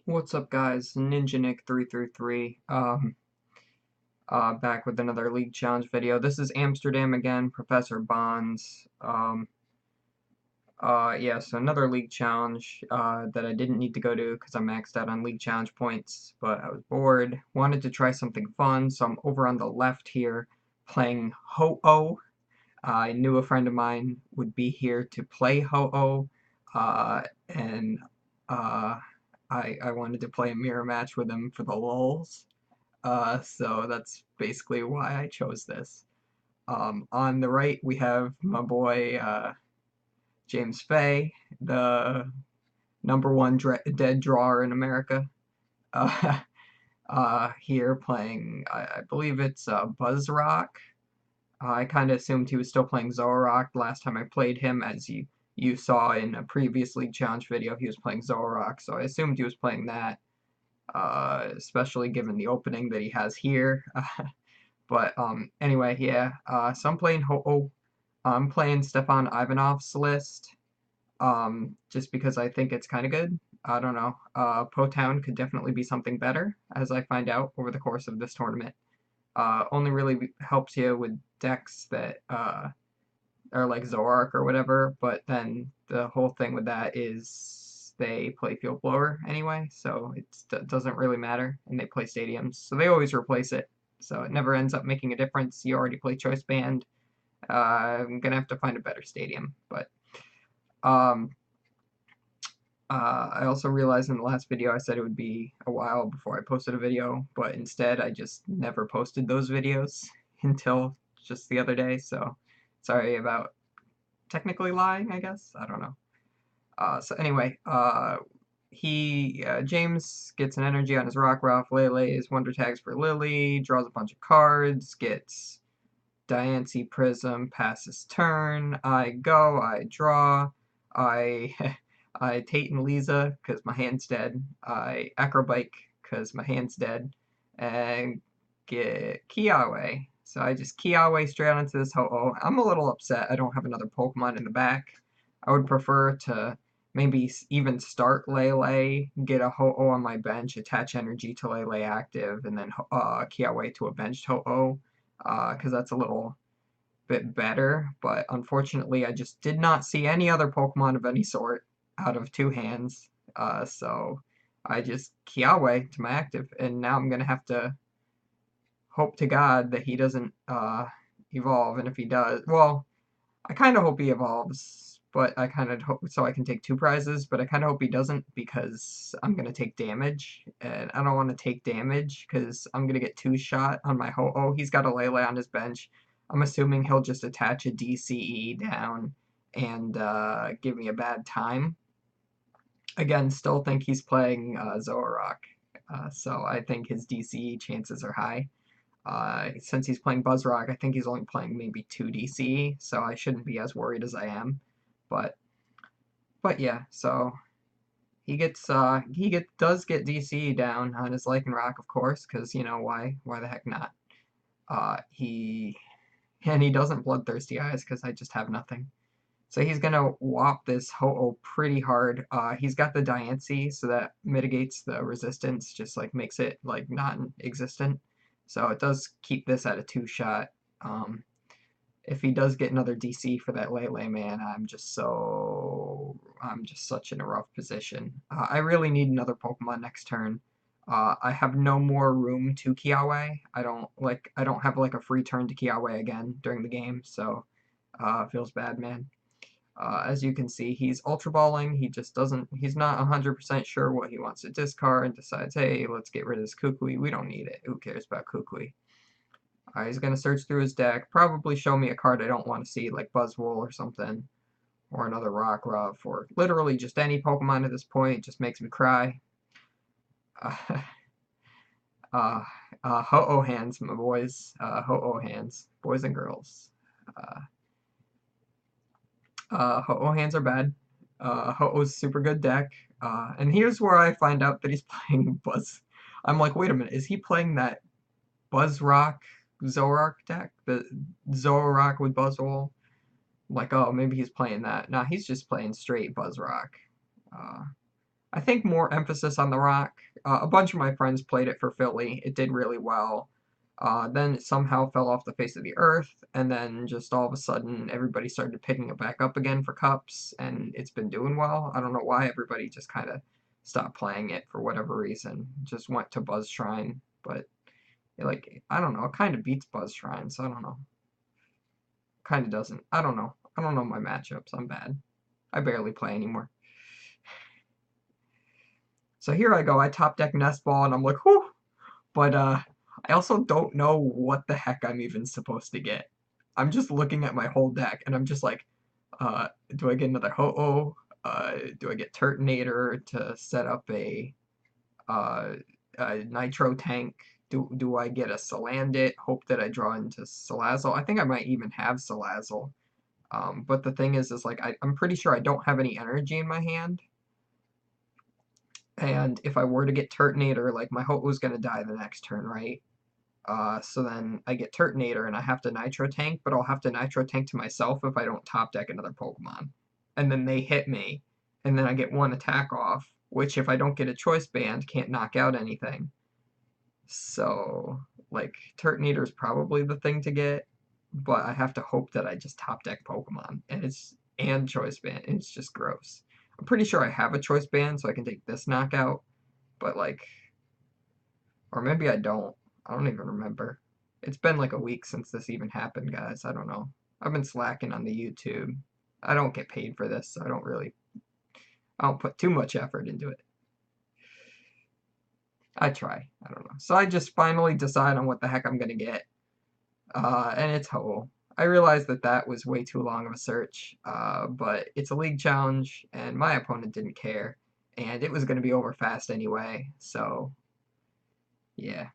What's up, guys? Ninja Nick 333. Back with another League Challenge video. This is Amsterdam again, Professor Bonds. Yeah, so another League Challenge, that I didn't need to go to because I maxed out on League Challenge points, but I was bored. Wanted to try something fun, so I'm over on the left here playing Ho-Oh. I knew a friend of mine would be here to play Ho-Oh, and uh, I wanted to play a mirror match with him for the lulz. So that's basically why I chose this. On the right, we have my boy James Fay, the number one dead drawer in America. Uh, here playing, I believe it's Buzzroc. I kind of assumed he was still playing Zoroark last time I played him, as you saw in a previous League Challenge video, he was playing Zoroark, so I assumed he was playing that, especially given the opening that he has here. But anyway, yeah. So I'm playing Ho-Oh. I'm playing Stefan Ivanov's list, just because I think it's kind of good. I don't know. Po-Town could definitely be something better, as I find out over the course of this tournament. Only really helps you with decks that are like Zoroark or whatever, but then the whole thing with that is they play Field Blower anyway, so it doesn't really matter, and they play Stadiums, so they always replace it, so it never ends up making a difference. You already play Choice Band. I'm gonna have to find a better stadium, but um, I also realized in the last video I said it would be a while before I posted a video, but instead I just never posted those videos until just the other day, so sorry about technically lying, I guess. I don't know. So anyway, James gets an energy on his Rockruff, Lele's Wonder Tags for Lily, draws a bunch of cards, gets Diancie Prism, passes turn, I draw, I I Tate and Lisa because my hand's dead, I Acrobike because my hand's dead, and get Kiawe. So I just Kiawe straight onto this Ho-Oh. I'm a little upset I don't have another Pokemon in the back. I would prefer to maybe even start Lele, get a Ho-Oh on my bench, attach energy to Lele active, and then Kiawe to a benched Ho-Oh, because that's a little bit better, but unfortunately I just did not see any other Pokemon of any sort out of two hands, so I just Kiawe to my active, and now I'm gonna have to hope to God that he doesn't evolve, and if he does, well, I kind of hope he evolves, but I kind of hope so I can take two prizes, but I kind of hope he doesn't because I'm going to take damage, and I don't want to take damage because I'm going to get two-shot on my Ho-Oh. He's got a Lele on his bench. I'm assuming he'll just attach a DCE down and give me a bad time. Again, still think he's playing Zoroark, so I think his DCE chances are high. Since he's playing Buzzroc, I think he's only playing maybe 2 DC, so I shouldn't be as worried as I am. But yeah, so does get DC down on his Lycanroc, of course, because you know why the heck not? He doesn't Bloodthirsty Eyes because I just have nothing. So he's gonna whop this Ho-Oh pretty hard. He's got the Diancie, so that mitigates the resistance, just like makes it like non-existent. So it does keep this at a two-shot. Um, if he does get another DC for that Lele man, I'm just such in a rough position. I really need another Pokemon next turn. I have no more room to Kiawe. I don't have like a free turn to Kiawe again during the game, so feels bad, man. As you can see, he's Ultra Balling. He's not 100% sure what he wants to discard and decides, hey, let's get rid of this Kukui. We don't need it. Who cares about Kukui? He's going to search through his deck, probably show me a card I don't want to see, like Buzzwole or something, or another Rockruff, or literally just any Pokemon at this point. Just makes me cry. Uh, Ho-Oh hands, my boys. Ho-Oh hands. Boys and girls. Ho-Oh hands are bad. Ho-Oh's super good deck. And here's where I find out that he's playing Buzz. I'm like, wait a minute, is he playing that Buzzroc Zoroark deck? The Zoroark with Buzzwole? Like, oh, maybe he's playing that. Nah, he's just playing straight Buzzroc. Uh, I think more emphasis on the rock. A bunch of my friends played it for Philly. It did really well. Then it somehow fell off the face of the earth, and then just all of a sudden everybody started picking it back up again for cups, and it's been doing well. I don't know why everybody just kind of stopped playing it for whatever reason. Just went to Buzz Shrine, but like I don't know, it kind of beats Buzz Shrine, so I don't know. Kind of doesn't. I don't know. I don't know my matchups. I'm bad. I barely play anymore. So here I go. I top deck Nest Ball, and I'm like, whew. But I also don't know what the heck I'm even supposed to get. I'm just looking at my whole deck, and I'm just like, do I get another Ho-Oh? Do I get Turtonator to set up uh, a Nitro tank? Do I get a Salandit? Hope that I draw into Salazzle. I think I might even have Salazzle. But the thing is like I'm pretty sure I don't have any energy in my hand. And if I were to get Turtonator, like my Ho-Oh's gonna die the next turn, right? So then I get Turtonator and I have to Nitro Tank, but I'll have to Nitro Tank to myself if I don't top deck another Pokemon. And then they hit me, and then I get one attack off, which if I don't get a Choice Band, can't knock out anything. So, like, Turtonator is probably the thing to get, but I have to hope that I just top deck Pokemon, and Choice Band. It's just gross. I'm pretty sure I have a Choice Band, so I can take this knockout, but like, or maybe I don't. I don't even remember. It's been like a week since this even happened, guys. I don't know. I've been slacking on the YouTube. I don't get paid for this, so I don't put too much effort into it. I try. I don't know. So I just finally decide on what the heck I'm gonna get. And it's Ho-Oh. I realized that that was way too long of a search, but it's a league challenge, and my opponent didn't care, and it was going to be over fast anyway, so yeah.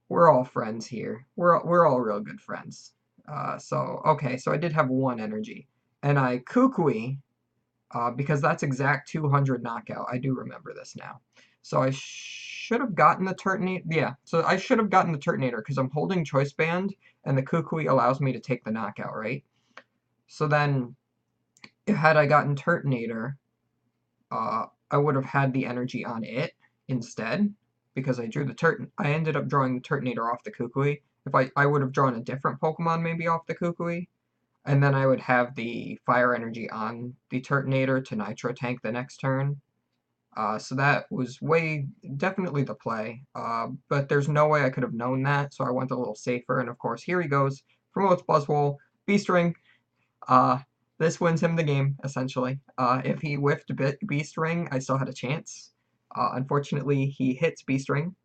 We're all friends here. We're all real good friends. Okay, so I did have one energy, and I Kukui, because that's exact 200 knockout. I do remember this now. So I should have gotten the Turtonator. Yeah, so I should have gotten the Turtonator because I'm holding Choice Band, and the Kukui allows me to take the knockout, right? So then, had I gotten Turtonator, I would have had the energy on it instead because I ended up drawing the Turtonator off the Kukui. If I would have drawn a different Pokemon maybe off the Kukui, and then I would have the fire energy on the Turtonator to Nitro Tank the next turn. So that was definitely the play. But there's no way I could have known that, so I went a little safer. And of course, here he goes. Promotes Buzzwole, Beast-Ring. Uh, this wins him the game, essentially. If he whiffed Beast-Ring, I still had a chance. Unfortunately, he hits Beast-Ring.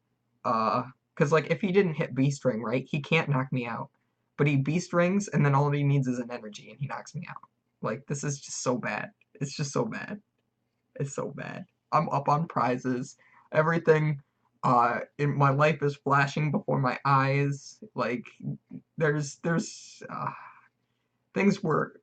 Because, like, if he didn't hit Beast-Ring, right, he can't knock me out. But he Beast-Rings, and then all he needs is an energy, and he knocks me out. Like, this is just so bad. It's just so bad. It's so bad. I'm up on prizes. Everything in my life is flashing before my eyes. Like, there's things were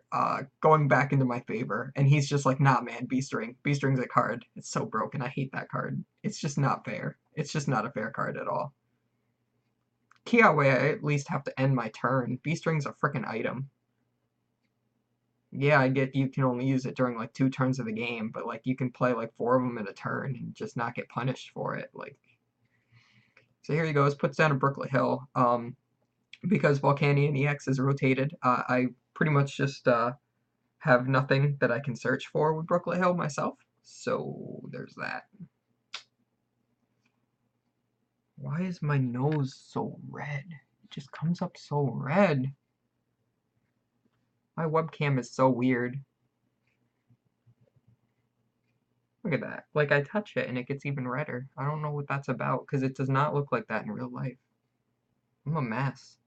going back into my favor, and he's just like, nah, man, Beast-Ring. Beast-Ring's a card. It's so broken. I hate that card. It's just not fair. It's just not a fair card at all. Kiawe, I at least have to end my turn. Beast-Ring's a freaking item. Yeah, I get you can only use it during like 2 turns of the game, but like you can play like 4 of them in a turn and just not get punished for it. Like, so here he goes, puts down a Brooklet Hill. Because Volcanion EX is rotated, I pretty much just have nothing that I can search for with Brooklet Hill myself. So there's that. Why is my nose so red? It just comes up so red. My webcam is so weird. Look at that. Like, I touch it and it gets even redder. I don't know what that's about, because it does not look like that in real life. I'm a mess.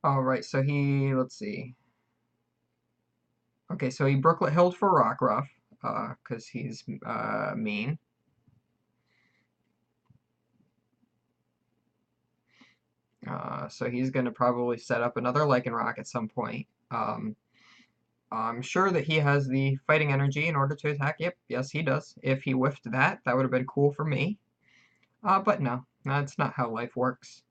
Alright, so let's see. Okay, so he Brooklet Hilled for Rockruff, because he's mean. So he's going to probably set up another Lycanroc at some point. I'm sure that he has the fighting energy in order to attack. Yep, yes, he does. If he whiffed that, that would have been cool for me. But no, that's not how life works.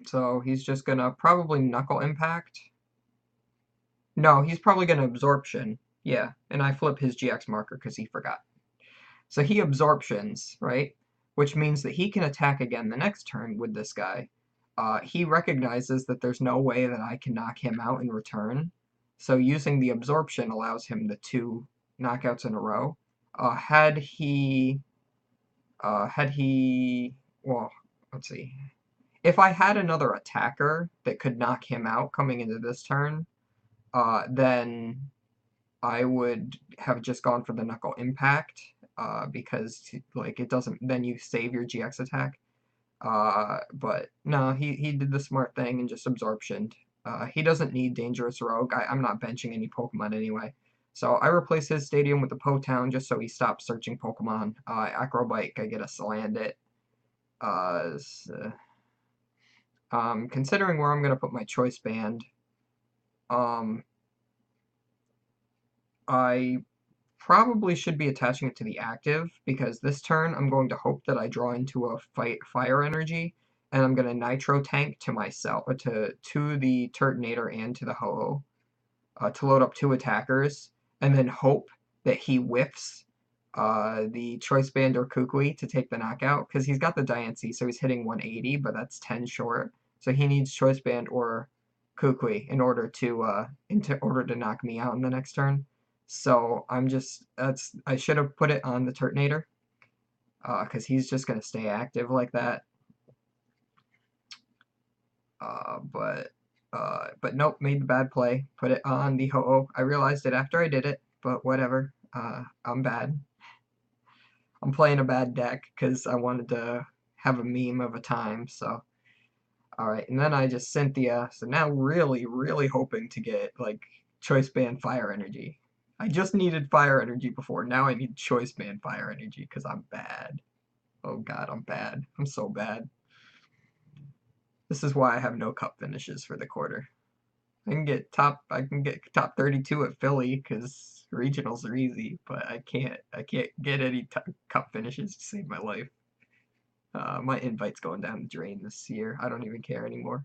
So he's just gonna probably Knuckle Impact. No, he's probably gonna Absorption. Yeah, and I flip his GX marker because he forgot. So he Absorptions, right? Which means that he can attack again the next turn with this guy. He recognizes that there's no way that I can knock him out in return. So using the Absorption allows him the 2 knockouts in a row. Had he... Well, let's see. If I had another attacker that could knock him out coming into this turn, then I would have just gone for the Knuckle Impact, because, like, it doesn't, then you save your GX attack. But no, he did the smart thing and just Absorptioned. He doesn't need Dangerous Rogue. I'm not benching any Pokemon anyway. So I replace his stadium with the Po-Town just so he stops searching Pokemon. Acrobike, I get a Salandit. Considering where I'm going to put my Choice Band, I probably should be attaching it to the active, because this turn I'm going to hope that I draw into a fire energy, and I'm going to Nitro Tank to myself, to the Turtonator and to the Ho-Oh, to load up 2 attackers, and then hope that he whiffs the Choice Band or Kukui to take the knockout, because he's got the Diancie, so he's hitting 180, but that's 10 short, so he needs Choice Band or Kukui in order to knock me out in the next turn. So I should have put it on the Turtonator, because he's just going to stay active like that. But nope, made the bad play. Put it on the Ho-Oh. I realized it after I did it, but whatever. I'm bad. I'm playing a bad deck because I wanted to have a meme of a time, so. Alright, and then I just Cynthia, so now really, really hoping to get, like, Choice Band Fire Energy. I just needed Fire Energy before, now I need Choice Band Fire Energy, because I'm bad. Oh god, I'm bad. I'm so bad. This is why I have no cup finishes for the quarter. I can get top 32 at Philly, because regionals are easy, but I can't get any cup finishes to save my life. My invite's going down the drain this year. I don't even care anymore.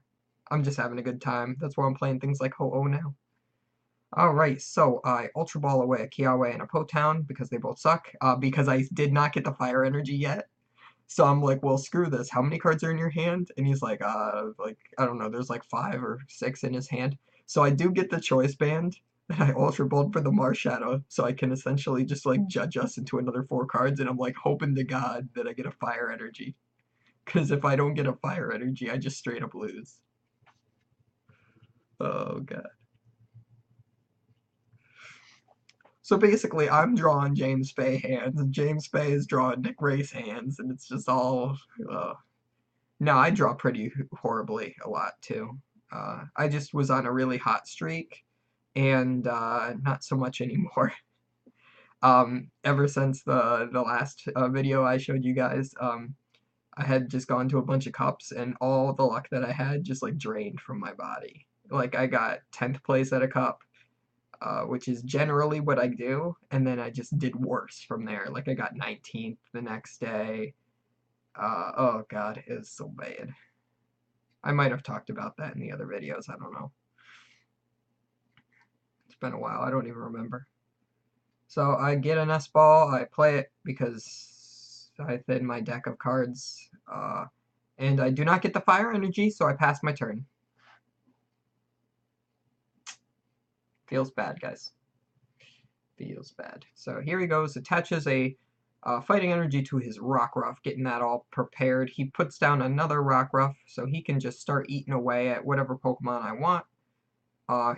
I'm just having a good time. That's why I'm playing things like Ho-Oh now. Alright, so I Ultra Ball away a Kiawe and a Po-Town because they both suck. Because I did not get the Fire Energy yet. So I'm like, well, screw this. How many cards are in your hand? And he's like, I don't know, there's like 5 or 6 in his hand. So I do get the Choice Band, and I Ultra Balled for the Marshadow, so I can essentially just, like, judge us into another 4 cards, and I'm, like, hoping to God that I get a Fire Energy. Because if I don't get a Fire Energy, I just straight up lose. Oh, God. So basically, I'm drawing James Fay hands, and James Fay is drawing Nick Race hands, and it's just all... No, I draw pretty horribly a lot, too. I just was on a really hot streak, and not so much anymore. Ever since the last video I showed you guys, I had just gone to a bunch of cups, and all the luck that I had just, like, drained from my body. Like, I got 10th place at a cup, which is generally what I do, and then I just did worse from there. Like, I got 19th the next day. Oh god, it was so bad. I might have talked about that in the other videos, I don't know. It's been a while, I don't even remember. So I get an S-Ball, I play it because I thin my deck of cards, and I do not get the Fire Energy, so I pass my turn. Feels bad, guys. Feels bad. So here he goes, attaches a Fighting Energy to his Rockruff, getting that all prepared. He puts down another Rockruff, so he can just start eating away at whatever Pokemon I want.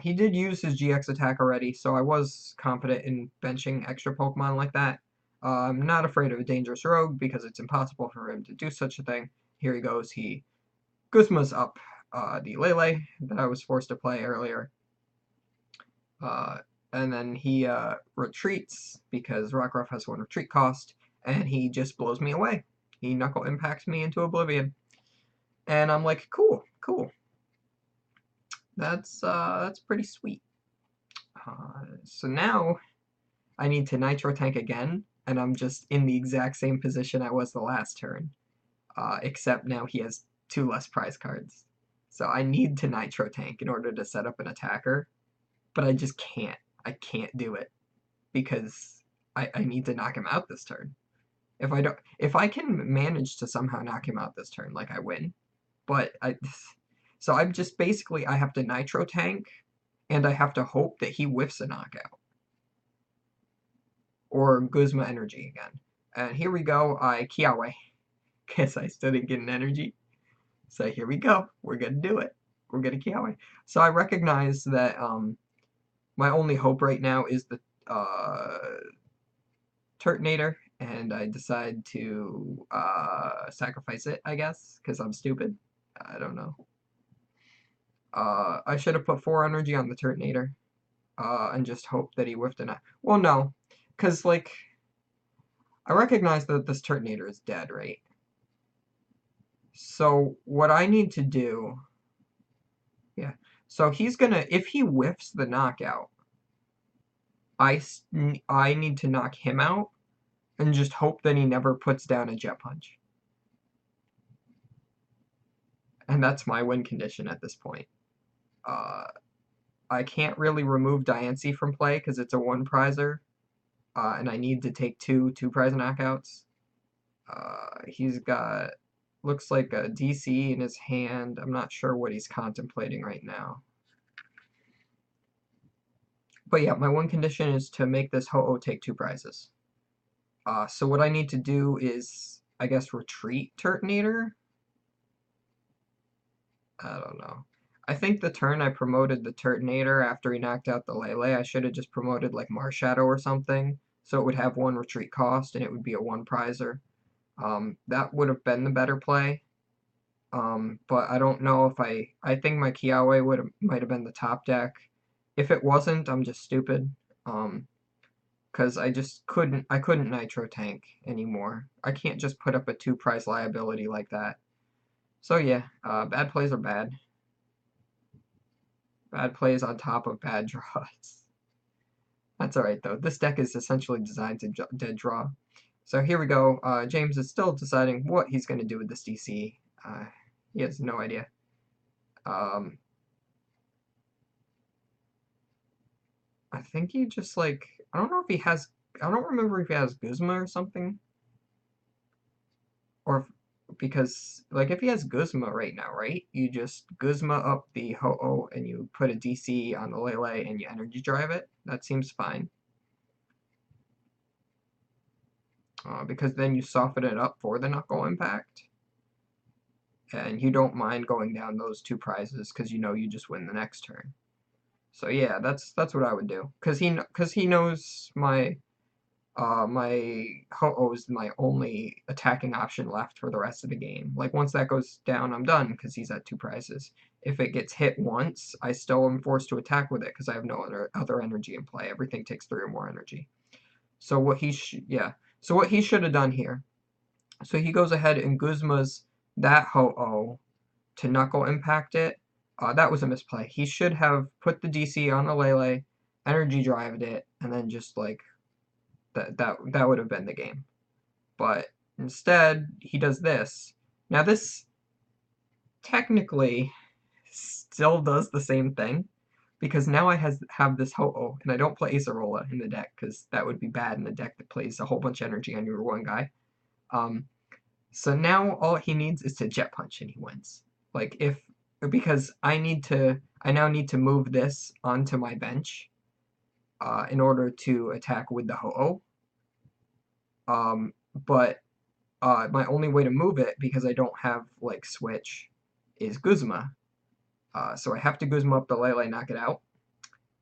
He did use his GX attack already, so I was confident in benching extra Pokemon like that. I'm not afraid of a Dangerous Rogue, because it's impossible for him to do such a thing. Here he goes, he Guzma's up the Lele that I was forced to play earlier. And then he retreats, because Rockruff has 1 retreat cost, and he just blows me away. He Knuckle Impacts me into oblivion. And I'm like, cool, cool. That's pretty sweet. So now I need to Nitro Tank again, and I'm just in the exact same position I was the last turn. Except now he has 2 less prize cards. So I need to Nitro Tank in order to set up an attacker, but I just can't. I can't do it because I need to knock him out this turn. If I can manage to somehow knock him out this turn, like I win. But so I'm just basically I have to Nitro Tank, and I have to hope that he whiffs a knockout or Guzma Energy again. And here we go. I Kiawe. Guess I still didn't get an energy. So here we go. We're gonna do it. We're gonna Kiawe. So I recognize that my only hope right now is the Turtonator, and I decide to sacrifice it, I guess, because I'm stupid. I don't know. I should have put 4 energy on the Turtonator, and just hope that he whiffed a knockout. Well, no, because, like, I recognize that this Turtonator is dead, right? So what I need to do, yeah. So he's gonna, if he whiffs the knockout, I need to knock him out and just hope that he never puts down a Jet Punch. And that's my win condition at this point. I can't really remove Diancie from play because it's a 1-prizer, and I need to take 2 2-prize knockouts. He's got, looks like a DC in his hand. I'm not sure what he's contemplating right now. But yeah, my one condition is to make this Ho-Oh take 2 prizes. So what I need to do is, I guess, retreat Turtonator? I don't know. I think the turn I promoted the Turtonator after he knocked out the Lele, I should have just promoted like Marshadow or something, so it would have 1 retreat cost and it would be a 1-prizer. That would have been the better play. But I don't know if I think my Kiawe might have been the top deck. If it wasn't, I'm just stupid. Because I couldn't Nitro Tank anymore. I can't just put up a 2-prize liability like that. So yeah, bad plays are bad. Bad plays on top of bad draws. That's alright though. This deck is essentially designed to dead draw. So here we go. James is still deciding what he's going to do with this DC. He has no idea. I think he just like, I don't know if he has, I don't remember if he has Guzma or something. Or because, like, if he has Guzma right now, right? You just Guzma up the Ho-Oh and you put a DC on the Lele and you energy drive it. That seems fine. Because then you soften it up for the Knuckle Impact. And you don't mind going down those 2 prizes because you know you just win the next turn. So yeah, that's what I would do. Because he knows my my Ho-Oh is my only attacking option left for the rest of the game. Like, once that goes down, I'm done, because he's at 2 prizes. If it gets hit once, I still am forced to attack with it, because I have no other energy in play. Everything takes 3 or more energy. So what he should have done here. So he goes ahead and Guzma's that Ho-Oh to Knuckle Impact it. That was a misplay. He should have put the DC on the Lele, energy drived it, and then just, like, that would have been the game. But instead, he does this. Now this technically still does the same thing, because now I have this Ho-Oh, and I don't play Acerola in the deck, because that would be bad in the deck that plays a whole bunch of energy on your one guy. So now all he needs is to Jet Punch, and he wins. Like, because I now need to move this onto my bench, in order to attack with the Ho-Oh. But my only way to move it, because I don't have, like, Switch, is Guzma. So I have to Guzma up the Lele, knock it out.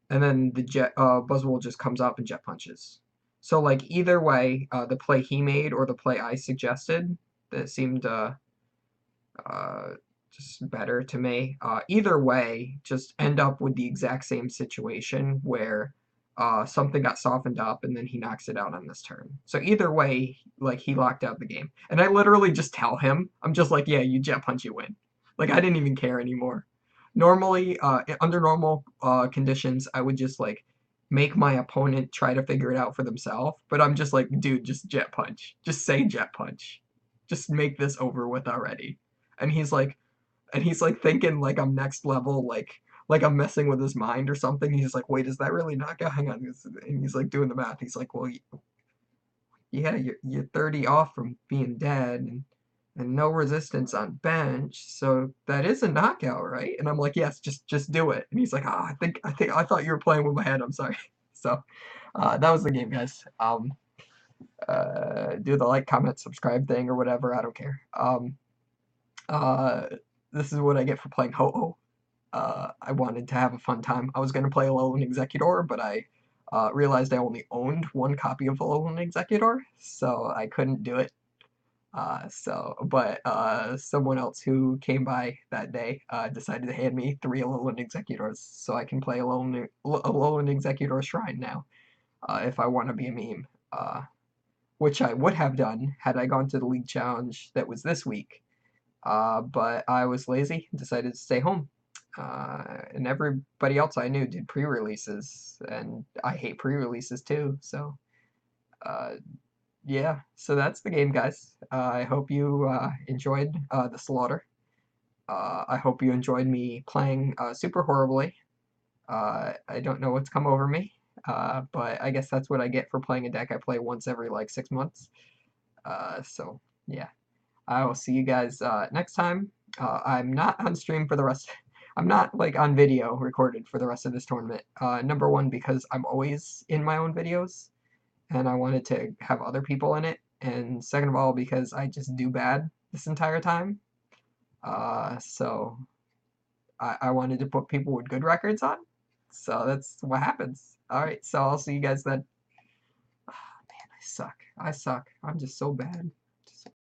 And then the Buzzwole just comes up and Jet Punches. So, like, either way, the play he made or the play I suggested, that seemed just better to me. Either way, just end up with the exact same situation where something got softened up and then he knocks it out on this turn. So either way, like, he locked out the game. And I literally just tell him, I'm just like, yeah, you Jet Punch, you win. Like, I didn't even care anymore. Normally, under normal conditions, I would just, like, make my opponent try to figure it out for themselves. But I'm just like, dude, just Jet Punch. Just say Jet Punch. Just make this over with already. And he's like, And he's like thinking like I'm next level, like I'm messing with his mind or something. He's like, wait, is that really knockout? Hang on. And he's like doing the math. He's like, well, yeah, you're 30 off from being dead, and no resistance on bench, so that is a knockout, right? And I'm like, yes, just do it. And he's like, ah, I thought you were playing with my head. I'm sorry. So that was the game, guys. Do the like, comment, subscribe thing or whatever. I don't care. Uh, this is what I get for playing Ho-Oh. I wanted to have a fun time. I was gonna play Alolan Executor, but I realized I only owned one copy of Alolan Executor, so I couldn't do it. But someone else who came by that day decided to hand me 3 Alolan Executors, so I can play Alolan Executor Shrine now, if I want to be a meme. Which I would have done had I gone to the League Challenge that was this week. But I was lazy and decided to stay home. And everybody else I knew did pre-releases, and I hate pre-releases too, so uh, yeah, so that's the game, guys. I hope you enjoyed the slaughter. I hope you enjoyed me playing super horribly. I don't know what's come over me, but I guess that's what I get for playing a deck I play once every like 6 months. So yeah, I will see you guys next time. I'm not on stream for the rest. I'm not like on video recorded for the rest of this tournament. Number one, because I'm always in my own videos, and I wanted to have other people in it. And second of all, because I just do bad this entire time. So I wanted to put people with good records on. So that's what happens. All right, so I'll see you guys then. Oh, man, I suck. I'm just so bad.